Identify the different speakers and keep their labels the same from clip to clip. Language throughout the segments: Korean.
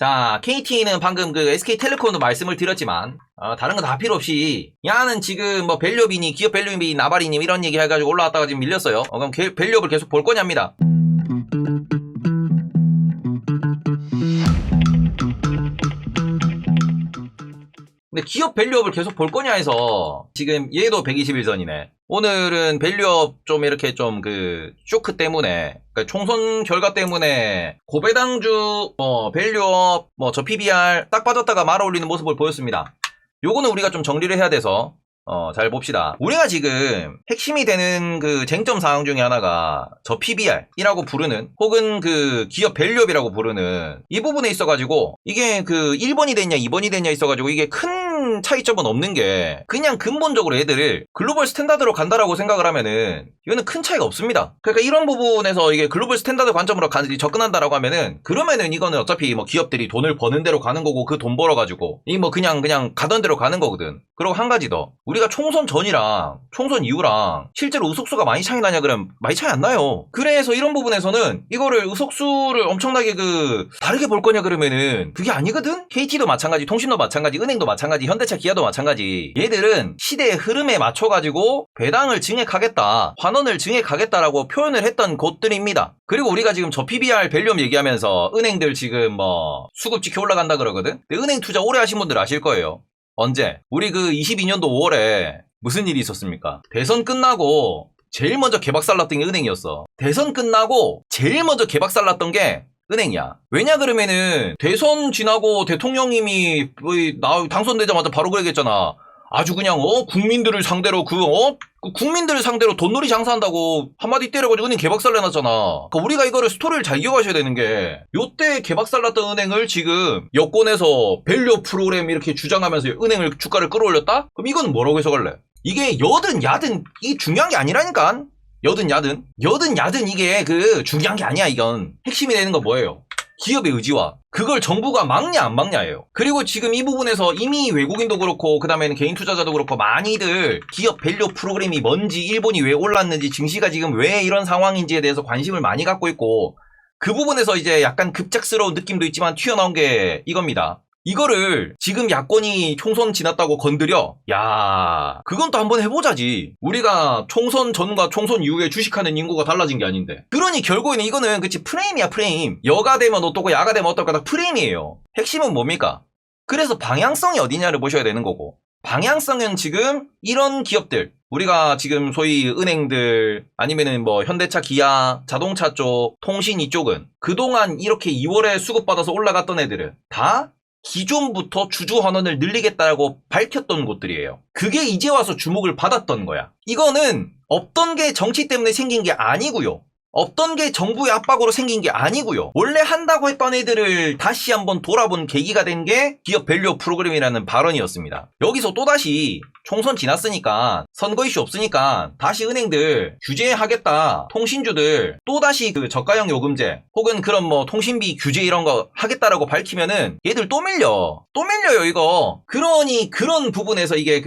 Speaker 1: 자, KT는 방금 그 SK텔레콤도 말씀을 드렸지만, 다른 거 다 필요 없이, 야는 지금 뭐 밸류업이니, 기업 밸류업이 나발이니, 이런 얘기 해가지고 올라왔다가 지금 밀렸어요. 그럼 밸류업을 계속 볼 거냐입니다. 근데 기업 밸류업을 계속 볼 거냐 해서, 지금 얘도 121선이네. 오늘은 밸류업 좀 이렇게 좀 그 쇼크 때문에, 그러니까 총선 결과 때문에 고배당주 밸류업 저 PBR 딱 빠졌다가 말아 올리는 모습을 보였습니다. 요거는 우리가 좀 정리를 해야 돼서 잘 봅시다. 우리가 지금 핵심이 되는 그 쟁점 사항 중에 하나가 저 PBR이라고 부르는, 혹은 그 기업 밸류업이라고 부르는 이 부분에 있어가지고, 이게 그 1번이 됐냐 2번이 됐냐 있어가지고 이게 큰 차이점은 없는 게, 그냥 근본적으로 애들을 글로벌 스탠다드로 간다라고 생각을 하면은 이거는 큰 차이가 없습니다. 그러니까 이런 부분에서 이게 글로벌 스탠다드 관점으로 접근한다라고 하면은, 그러면은 이거는 어차피 뭐 기업들이 돈을 버는 대로 가는 거고, 그 돈 벌어가지고 이 뭐 그냥 가던 대로 가는 거거든. 그리고 한 가지 더, 우리가 총선 전이랑 총선 이후랑 실제로 의석수가 많이 차이 나냐 그러면 많이 차이 안 나요. 그래서 이런 부분에서는 이거를 의석수를 엄청나게 다르게 볼 거냐 그러면은 그게 아니거든. KT도 마찬가지, 통신도 마찬가지, 은행도 마찬가지, 현대차, 기아도 마찬가지. 얘들은 시대의 흐름에 맞춰가지고 배당을 증액하겠다, 환원을 증액하겠다라고 표현을 했던 곳들입니다. 그리고 우리가 지금 저 PBR 밸류업 얘기하면서 은행들 지금 뭐 수급 지켜 올라간다 그러거든. 근데 은행 투자 오래 하신 분들 아실 거예요. 언제? 우리 그 22년도 5월에 무슨 일이 있었습니까? 대선 끝나고 제일 먼저 개박살 났던 게 은행이었어. 대선 끝나고 제일 먼저 개박살 났던 게 은행이야. 왜냐 그러면은 대선 지나고 대통령님이 당선되자마자 바로 그 얘기했잖아. 아주 그냥 국민들을 상대로 국민들을 상대로 돈놀이 장사한다고 한마디 때려가지고 은행 개박살 내놨잖아. 그러니까 우리가 이거를 스토리를 잘 기억하셔야 되는 게, 요때 개박살 났던 은행을 지금 여권에서 밸류 프로그램 이렇게 주장하면서 은행을 주가를 끌어올렸다? 그럼 이건 뭐라고 해석할래? 이게 여든 야든 이게 중요한 게 아니라니까. 여든 야든 이게 중요한 게 아니야. 이건 핵심이 되는 건 뭐예요? 기업의 의지와 그걸 정부가 막냐 안 막냐예요. 그리고 지금 이 부분에서 이미 외국인도 그렇고, 그 다음에는 개인 투자자도 그렇고, 많이들 기업 밸류 프로그램이 뭔지, 일본이 왜 올랐는지, 증시가 지금 왜 이런 상황인지에 대해서 관심을 많이 갖고 있고, 그 부분에서 이제 약간 급작스러운 느낌도 있지만 튀어나온 게 이겁니다. 이거를 지금 야권이 총선 지났다고 건드려? 야, 그건 또 한번 해보자지. 우리가 총선 전과 총선 이후에 주식하는 인구가 달라진 게 아닌데. 그러니 결국에는 이거는 그치, 프레임이야, 프레임. 여가 되면 어떻고 야가 되면 어떨까, 다 프레임이에요. 핵심은 뭡니까? 그래서 방향성이 어디냐를 보셔야 되는 거고, 방향성은 지금 이런 기업들, 우리가 지금 소위 은행들, 아니면은 뭐 현대차, 기아, 자동차 쪽, 통신 이쪽은 그동안 이렇게 2월에 수급받아서 올라갔던 애들은 다 기존부터 주주 환원을 늘리겠다고 밝혔던 곳들이에요. 그게 이제 와서 주목을 받았던 거야. 이거는 없던 게 정치 때문에 생긴 게 아니고요. 없던 게 정부의 압박으로 생긴 게 아니고요. 원래 한다고 했던 애들을 다시 한번 돌아본 계기가 된 게 기업 밸류 프로그램이라는 발언이었습니다. 여기서 또다시 총선 지났으니까, 선거 이슈 없으니까 다시 은행들 규제하겠다, 통신주들 또다시 저가형 요금제 혹은 그런 뭐 통신비 규제 이런 거 하겠다라고 밝히면은 얘들 또 밀려요 이거. 그러니 그런 부분에서 이게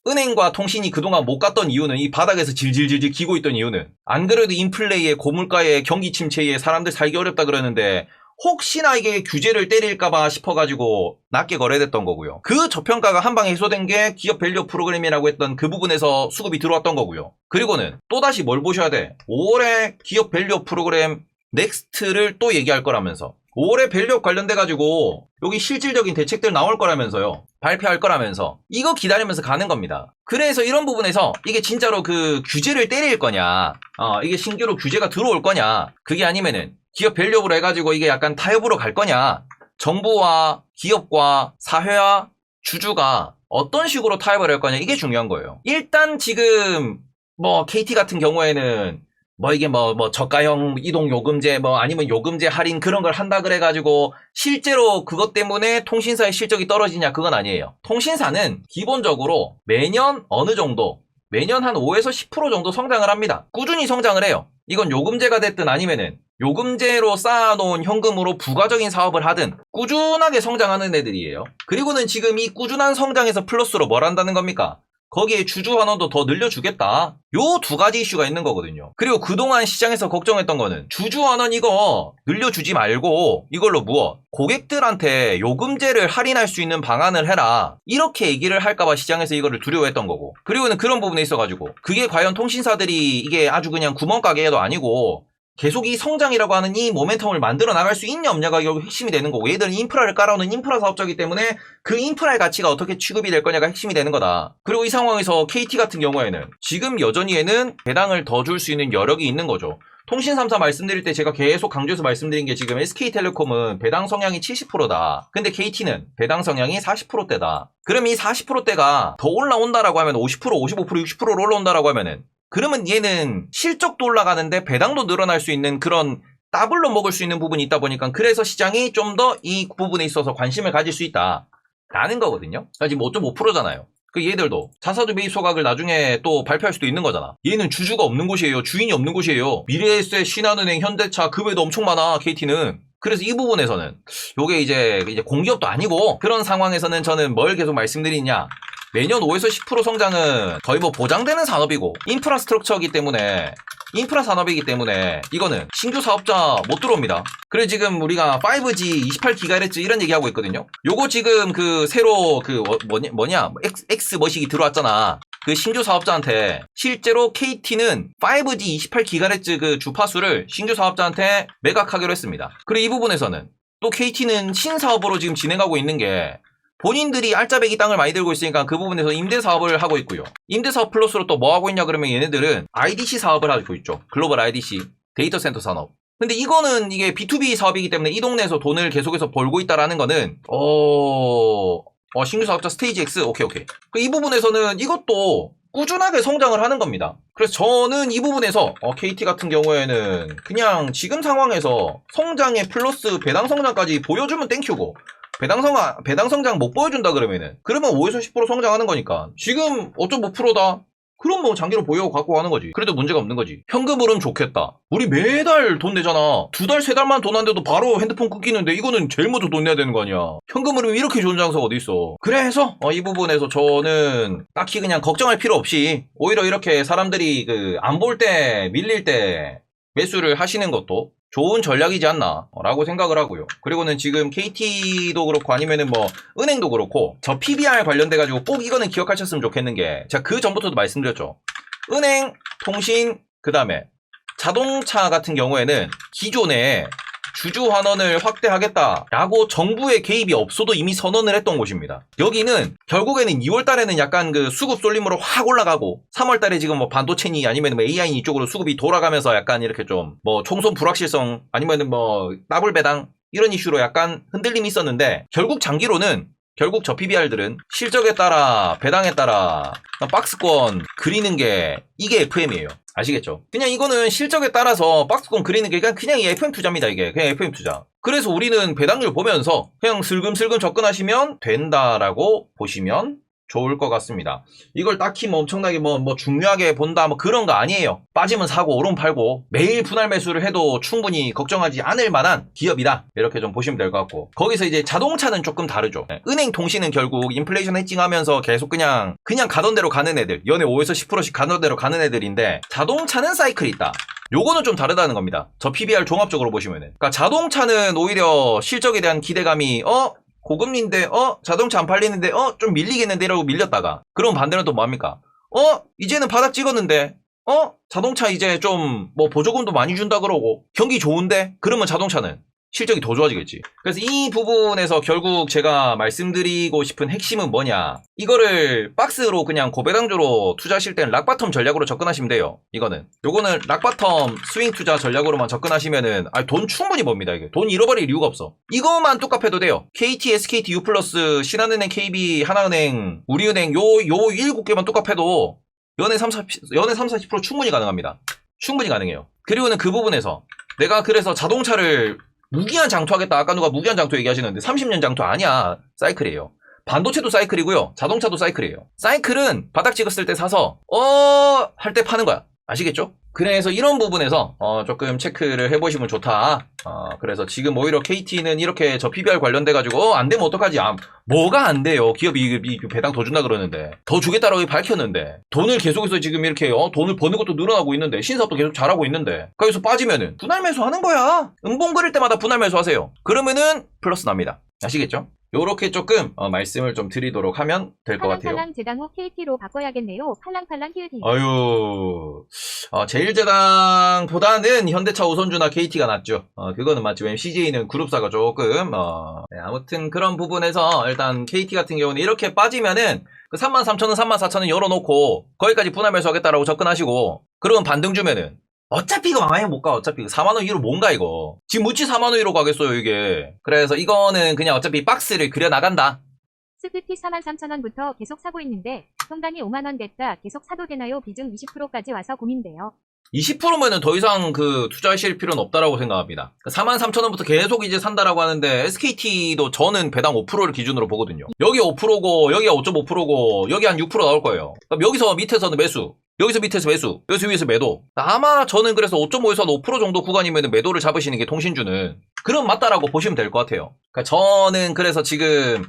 Speaker 1: 은행과 통신이 그동안 못 갔던 이유는, 이 바닥에서 질질질질 기고 있던 이유는, 안 그래도 인플레이에 고물가에 경기 침체에 사람들 살기 어렵다 그러는데 혹시나 이게 규제를 때릴까봐 싶어가지고 낮게 거래됐던 거고요. 그 저평가가 한방에 해소된 게 기업 밸류 프로그램이라고 했던 그 부분에서 수급이 들어왔던 거고요. 그리고는 또다시 뭘 보셔야 돼? 5월에 기업 밸류 프로그램 넥스트를 또 얘기할 거라면서, 5월에 밸류업 관련돼가지고 여기 실질적인 대책들 나올 거라면서요. 발표할 거라면서. 이거 기다리면서 가는 겁니다. 그래서 이런 부분에서 이게 진짜로 규제를 때릴 거냐, 이게 신규로 규제가 들어올 거냐, 그게 아니면은 기업 밸류업으로 해가지고 이게 약간 타협으로 갈 거냐, 정부와 기업과 사회와 주주가 어떤 식으로 타협을 할 거냐, 이게 중요한 거예요. 일단 지금 뭐 KT 같은 경우에는 이게 저가형 이동 요금제 아니면 요금제 할인 그런 걸 한다 그래가지고 실제로 그것 때문에 통신사의 실적이 떨어지냐, 그건 아니에요. 통신사는 기본적으로 매년 어느 정도, 매년 한 5에서 10% 정도 성장을 합니다. 꾸준히 성장을 해요. 이건 요금제가 됐든 아니면은 요금제로 쌓아놓은 현금으로 부가적인 사업을 하든 꾸준하게 성장하는 애들이에요. 그리고는 지금 이 꾸준한 성장에서 플러스로 뭘 한다는 겁니까? 거기에 주주 환원도 더 늘려주겠다. 요 두 가지 이슈가 있는 거거든요. 그리고 그동안 시장에서 걱정했던 거는 주주 환원 이거 늘려주지 말고 이걸로 무엇? 고객들한테 요금제를 할인할 수 있는 방안을 해라. 이렇게 얘기를 할까봐 시장에서 이거를 두려워했던 거고. 그리고는 그런 부분에 있어가지고 그게 과연 통신사들이 이게 아주 그냥 구멍가게도 아니고 계속 이 성장이라고 하는 이 모멘텀을 만들어 나갈 수 있냐 없냐가 결국 핵심이 되는 거고, 얘들은 인프라를 깔아오는 인프라 사업자이기 때문에 그 인프라의 가치가 어떻게 취급이 될 거냐가 핵심이 되는 거다. 그리고 이 상황에서 KT 같은 경우에는 지금 여전히 얘는 배당을 더 줄 수 있는 여력이 있는 거죠. 통신 3사 말씀드릴 때 제가 계속 강조해서 말씀드린 게 지금 SK텔레콤은 배당 성향이 70%다. 근데 KT는 배당 성향이 40%대다. 그럼 이 40%대가 더 올라온다라고 하면 50%, 55%, 60%로 올라온다라고 하면은 그러면 얘는 실적도 올라가는데 배당도 늘어날 수 있는 그런 더블로 먹을 수 있는 부분이 있다 보니까 그래서 시장이 좀 더 이 부분에 있어서 관심을 가질 수 있다 라는 거거든요. 지금 5.5%잖아요. 그 얘들도 자사주 매입 소각을 나중에 또 발표할 수도 있는 거잖아. 얘는 주주가 없는 곳이에요. 주인이 없는 곳이에요. 미래에셋, 신한은행, 현대차 그 외에도 엄청 많아. KT는. 그래서 이 부분에서는 요게 이제 공기업도 아니고 그런 상황에서는 저는 뭘 계속 말씀드리냐, 매년 5에서 10% 성장은 거의 뭐 보장되는 산업이고 인프라 스트럭처이기 때문에 인프라 산업이기 때문에 이거는 신규 사업자 못 들어옵니다. 그래 지금 우리가 5G 28GHz 이런 얘기하고 있거든요. 요거 지금 그 새로 그 뭐냐 X 머시기 들어왔잖아. 그 신규 사업자한테 실제로 KT는 5G 28GHz 그 주파수를 신규 사업자한테 매각하기로 했습니다. 그리고 이 부분에서는 또 KT는 신사업으로 지금 진행하고 있는 게 본인들이 알짜배기 땅을 많이 들고 있으니까 그 부분에서 임대사업을 하고 있고요. 임대사업 플러스로 또 뭐 하고 있냐 그러면 얘네들은 IDC 사업을 하고 있죠. 글로벌 IDC, 데이터 센터 산업. 근데 이거는 이게 B2B 사업이기 때문에 이 동네에서 돈을 계속해서 벌고 있다라는 거는 신규 사업자 스테이지 X, 오케이. 이 부분에서는 이것도 꾸준하게 성장을 하는 겁니다. 그래서 저는 이 부분에서 KT 같은 경우에는 그냥 지금 상황에서 성장에 플러스 배당 성장까지 보여주면 땡큐고, 배당 성장 못 보여준다 그러면 5에서 10% 성장하는 거니까 지금 5.5%다. 그럼 뭐 장기로 보유하고 갖고 가는 거지. 그래도 문제가 없는 거지. 현금 흐름 좋겠다. 우리 매달 돈 내잖아. 2달, 3달만 돈 안 내도 바로 핸드폰 끊기는데 이거는 제일 먼저 돈 내야 되는 거 아니야. 현금 흐름이 이렇게 좋은 장사가 어디 있어. 그래서 이 부분에서 저는 딱히 그냥 걱정할 필요 없이 오히려 이렇게 사람들이 그 안 볼 때 밀릴 때 매수를 하시는 것도 좋은 전략이지 않나 라고 생각을 하고요. 그리고는 지금 KT도 그렇고 아니면은 뭐 은행도 그렇고 저 PBR 관련돼 가지고 꼭 이거는 기억하셨으면 좋겠는 게, 제가 그 전부터도 말씀드렸죠. 은행, 통신, 그 다음에 자동차 같은 경우에는 기존에 주주 환원을 확대하겠다라고 정부의 개입이 없어도 이미 선언을 했던 곳입니다. 여기는 결국에는 2월 달에는 약간 그 수급 쏠림으로 확 올라가고 3월 달에 지금 뭐 반도체니 아니면 뭐 AI 이쪽으로 수급이 돌아가면서 약간 이렇게 좀 뭐 총선 불확실성 아니면은 뭐 더블 배당 이런 이슈로 약간 흔들림이 있었는데, 결국 장기로는 저 PBR들은 실적에 따라 배당에 따라 박스권 그리는 게 이게 FM이에요. 아시겠죠? 그냥 이거는 실적에 따라서 박스권 그리는 게 그냥 이 FM 투자입니다. 이게 그냥 FM 투자. 그래서 우리는 배당률 보면서 그냥 슬금슬금 접근하시면 된다라고 보시면 좋을 것 같습니다. 이걸 딱히 뭐 엄청나게 뭐 중요하게 본다 뭐 그런 거 아니에요. 빠지면 사고 오르면 팔고 매일 분할 매수를 해도 충분히 걱정하지 않을 만한 기업이다, 이렇게 좀 보시면 될 것 같고, 거기서 이제 자동차는 조금 다르죠. 은행, 통신은 결국 인플레이션 해칭하면서 계속 그냥 가던 대로 가는 애들, 연에 5에서 10%씩 가던 대로 가는 애들인데, 자동차는 사이클이 있다. 요거는 좀 다르다는 겁니다. 저 PBR 종합적으로 보시면은. 그러니까 자동차는 오히려 실적에 대한 기대감이 고금리인데 자동차 안 팔리는데 좀 밀리겠는데 라고 밀렸다가, 그럼 반대로 또 뭐합니까? 이제는 바닥 찍었는데 자동차 이제 좀 뭐 보조금도 많이 준다 그러고 경기 좋은데, 그러면 자동차는 실적이 더 좋아지겠지. 그래서 이 부분에서 결국 제가 말씀드리고 싶은 핵심은 뭐냐, 이거를 박스로 그냥 고배당주로 투자하실 때는 락바텀 전략으로 접근하시면 돼요. 요거는 락바텀 스윙 투자 전략으로만 접근하시면은 돈 충분히 법니다. 이게 돈 잃어버릴 이유가 없어. 이것만 뚝 해도 돼요. KT, SKT, U+, 신한은행, KB, 하나은행, 우리은행 요 7개만 뚝 해도 연에 3, 40% 충분히 가능합니다. 충분히 가능해요. 그리고는 그 부분에서 내가 그래서 자동차를 무기한 장투하겠다. 아까 누가 무기한 장투 얘기하시는데 30년 장투 아니야. 사이클이에요. 반도체도 사이클이고요. 자동차도 사이클이에요. 사이클은 바닥 찍었을 때 사서 할 때 파는 거야. 아시겠죠? 그래서 이런 부분에서 조금 체크를 해보시면 좋다. 그래서 지금 오히려 KT는 이렇게 저 PBR 관련돼가지고 안 되면 어떡하지? 뭐가 안 돼요? 기업이 이 배당 더 준다 그러는데 더 주겠다라고 밝혔는데 돈을 계속해서 지금 이렇게 돈을 버는 것도 늘어나고 있는데 신사업도 계속 잘하고 있는데 거기서 빠지면은 분할 매수하는 거야. 음봉 그릴 때마다 분할 매수하세요. 그러면은 플러스 납니다. 아시겠죠? 요렇게 조금 말씀을 좀 드리도록 하면 될 것 같아요.
Speaker 2: 팔랑팔랑 재당 후 KT로 바꿔야겠네요. 팔랑팔랑 힐디.
Speaker 1: 아유, 제일제당보다는 현대차 우선주나 KT가 낫죠. 그거는 맞죠. 왜냐면 CJ는 그룹사가 조금, 네, 아무튼 그런 부분에서 일단 KT 같은 경우는 이렇게 빠지면은 그 33,000원, 34,000원 열어놓고 거기까지 분할 매수하겠다라고 접근하시고 그러면 반등 주면은 어차피 이거 많이 못 가. 어차피 4만원 이후로 뭔가 이거. 지금 무치 4만원 이후로 가겠어요 이게. 그래서 이거는 그냥 어차피 박스를 그려나간다.
Speaker 2: 스프티 43,000원부터 계속 사고 있는데 통단이 5만원 됐다. 계속 사도 되나요? 비중 20%까지 와서 고민돼요.
Speaker 1: 20%면은 더 이상 투자하실 필요는 없다라고 생각합니다. 43,000원부터 계속 이제 산다라고 하는데 SKT도 저는 배당 5%를 기준으로 보거든요. 여기 5%고 여기가 5.5%고 여기 한 6% 나올 거예요. 그럼 여기서 밑에서는 매수. 여기서 밑에서 매수, 여기서 위에서 매도. 아마 저는 그래서 5.5에서 한 5% 정도 구간이면 매도를 잡으시는 게 통신주는 그럼 맞다라고 보시면 될 것 같아요. 그러니까 저는 그래서 지금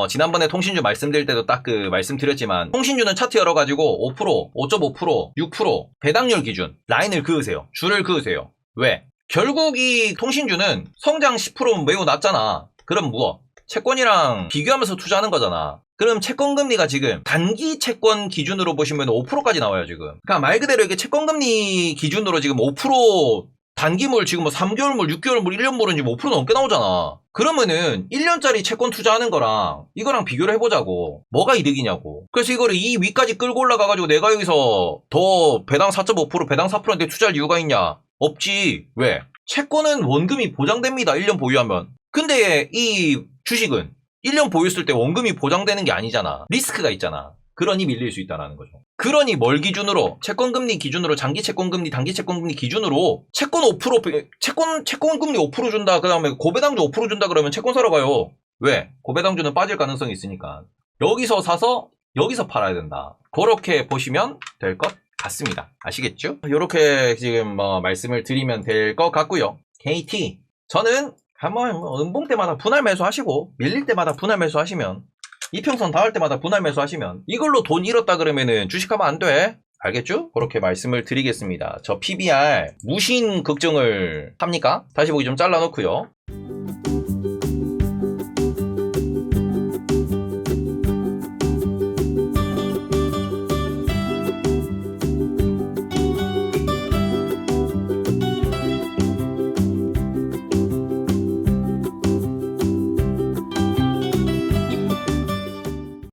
Speaker 1: 지난번에 통신주 말씀드릴 때도 딱 말씀드렸지만 통신주는 차트 열어가지고 5%, 5.5%, 6% 배당률 기준 라인을 그으세요. 줄을 그으세요. 왜? 결국 이 통신주는 성장 10%면 매우 낮잖아. 그럼 무엇? 채권이랑 비교하면서 투자하는 거잖아. 그럼 채권금리가 지금 단기 채권 기준으로 보시면 5%까지 나와요 지금. 그러니까 말 그대로 이게 채권금리 기준으로 지금 5% 단기물 지금 3개월물, 6개월물, 1년물은 지금 5% 넘게 나오잖아. 그러면은 1년짜리 채권 투자하는 거랑 이거랑 비교를 해보자고. 뭐가 이득이냐고. 그래서 이거를 이 위까지 끌고 올라가가지고 내가 여기서 더 배당 4.5%, 배당 4%인데 투자할 이유가 있냐? 없지. 왜? 채권은 원금이 보장됩니다. 1년 보유하면. 근데 이 주식은 1년 보유했을 때 원금이 보장되는 게 아니잖아. 리스크가 있잖아. 그러니 밀릴 수 있다는 거죠. 그러니 뭘 기준으로? 채권금리 기준으로, 장기 채권금리, 단기 채권금리 기준으로 채권 5%, 채권금리 5% 준다. 그 다음에 고배당주 5% 준다 그러면 채권 사러 가요. 왜? 고배당주는 빠질 가능성이 있으니까. 여기서 사서 여기서 팔아야 된다. 그렇게 보시면 될 것 같습니다. 아시겠죠? 이렇게 지금 말씀을 드리면 될 것 같고요. KT 저는 한번 음봉 때마다 분할 매수하시고 밀릴 때마다 분할 매수하시면 이평선 닿을 때마다 분할 매수하시면 이걸로 돈 잃었다 그러면은 주식하면 안 돼. 알겠죠? 그렇게 말씀을 드리겠습니다. 저 PBR 무신 걱정을 합니까? 다시 보기 좀 잘라놓고요.